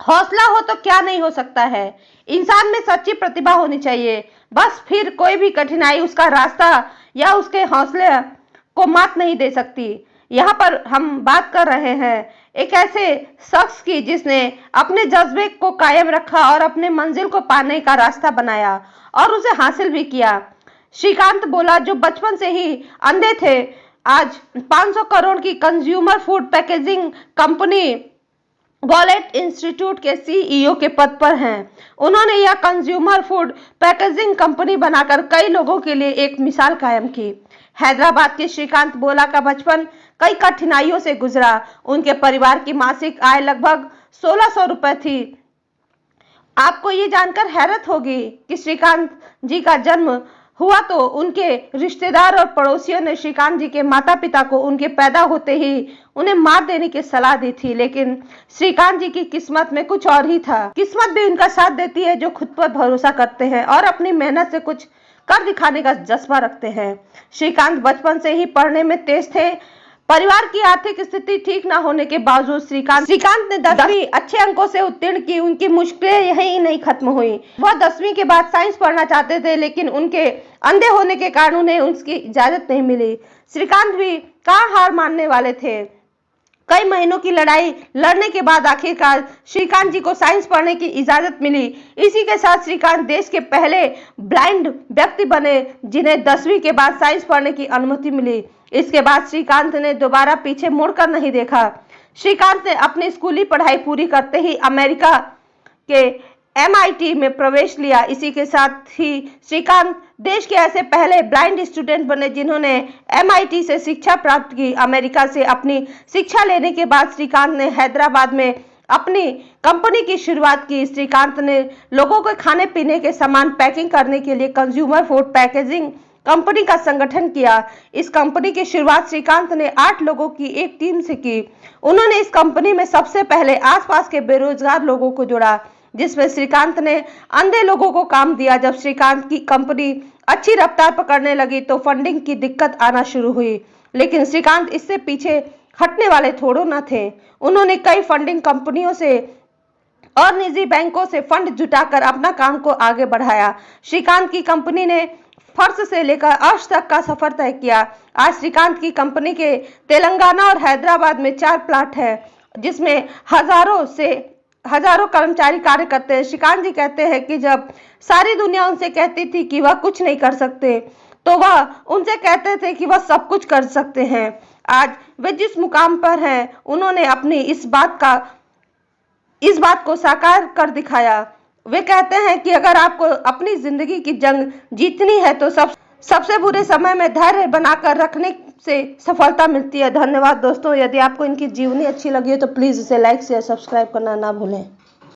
हौसला हो तो क्या नहीं हो सकता है। इंसान में सच्ची प्रतिभा होनी चाहिए, बस फिर कोई भी कठिनाई उसका रास्ता या उसके हौसले को मात नहीं दे सकती। यहाँ पर हम बात कर रहे हैं एक ऐसे शख्स की जिसने अपने जज्बे को कायम रखा और अपने मंजिल को पाने का रास्ता बनाया और उसे हासिल भी किया। श्रीकांत बोला जो बचपन से ही अंधे थे, आज 500 करोड़ की consumer food packaging company wallet institute के सीईओ के पद पर हैं। उन्होंने यह कंज्यूमर फूड पैकेजिंग कंपनी बनाकर कई लोगों के लिए एक मिसाल कायम की। हैदराबाद के श्रीकांत बोला का बचपन कई कठिनाइयों से गुजरा। उनके परिवार की मासिक आय लगभग 1600 रुपए थी। आपको ये जानकर हैरत होगी कि श्रीकांत जी का जन्म हुआ तो उनके रिश्तेदार और पड़ोसियों ने श्रीकांत जी के माता पिता को उनके पैदा होते ही उन्हें मार देने की सलाह दी थी, लेकिन श्रीकांत जी की किस्मत में कुछ और ही था। किस्मत भी उनका साथ देती है जो खुद पर भरोसा करते हैं और अपनी मेहनत से कुछ कर दिखाने का जज्बा रखते हैं। श्रीकांत बचपन से ही पढ़ने में तेज थे। परिवार की आर्थिक स्थिति ठीक न होने के बावजूद श्रीकांत ने 10वीं अच्छे अंकों से उत्तीर्ण की। उनकी मुश्किलें यही नहीं खत्म हुई। वह 10वीं के बाद साइंस पढ़ना चाहते थे, लेकिन उनके अंधे होने के कारण उन्हें उसकी इजाजत नहीं मिली। श्रीकांत भी कहाँ हार मानने वाले थे। कई महीनों की लड़ाई लड़ने के बाद आखिरकार श्रीकांत जी को साइंस पढ़ने की इजाजत मिली। इसी के साथ श्रीकांत देश के पहले ब्लाइंड व्यक्ति बने जिन्हें 10वीं के बाद साइंस पढ़ने की अनुमति मिली। इसके बाद श्रीकांत ने दोबारा पीछे मुड़कर नहीं देखा। श्रीकांत ने अपनी स्कूली पढ़ाई पूरी करते ही अमेरिका के MIT में प्रवेश लिया। इसी के साथ ही श्रीकांत देश के ऐसे पहले ब्लाइंड स्टूडेंट बने जिन्होंने MIT से शिक्षा प्राप्त की। अमेरिका से अपनी शिक्षा लेने के बाद श्रीकांत ने हैदराबाद में अपनी कंपनी की शुरुआत की। श्रीकांत ने लोगों को खाने पीने के सामान पैकिंग करने के लिए कंज्यूमर फूड पैकेजिंग कंपनी का संगठन किया। इस कंपनी की शुरुआत श्रीकांत ने 8 लोगों की एक टीम से की। उन्होंने इस कंपनी में सबसे पहले आसपास के बेरोजगार लोगों को जोड़ा, जिसमें श्रीकांत ने अंधे लोगों को काम दिया। जब श्रीकांत की कंपनी अच्छी रफ्तार पकड़ने लगी तो फंडिंग की दिक्कत आना शुरू हुई, लेकिन श्रीकांत इससे पीछे हटने वाले थोड़ो न थे। उन्होंने कई फंडिंग कंपनियों से और निजी बैंकों से फंड जुटाकर अपना काम को आगे बढ़ाया। श्रीकांत की कंपनी ने फर्श से लेकर अर्श तक का सफर तय किया। आज श्रीकांत की कंपनी के तेलंगाना और हैदराबाद में 4 प्लांट हैं, जिसमें हजारों कर्मचारी कार्य करते हैं। श्रीकांत जी कहते हैं कि जब सारी दुनिया उनसे कहती थी कि वह कुछ नहीं कर सकते, तो वह उनसे कहते थे कि वह सब कुछ कर सकते हैं। आज वे जिस मुकाम पर हैं, उन्होंने अपनी इस बात को साकार कर दिखाया। वे कहते हैं कि अगर आपको अपनी जिंदगी की जंग जीतनी है तो सबसे बुरे समय में धैर्य बनाकर रखने से सफलता मिलती है। धन्यवाद दोस्तों। यदि आपको इनकी जीवनी अच्छी लगी हो तो प्लीज इसे लाइक शेयर सब्सक्राइब करना ना भूलें।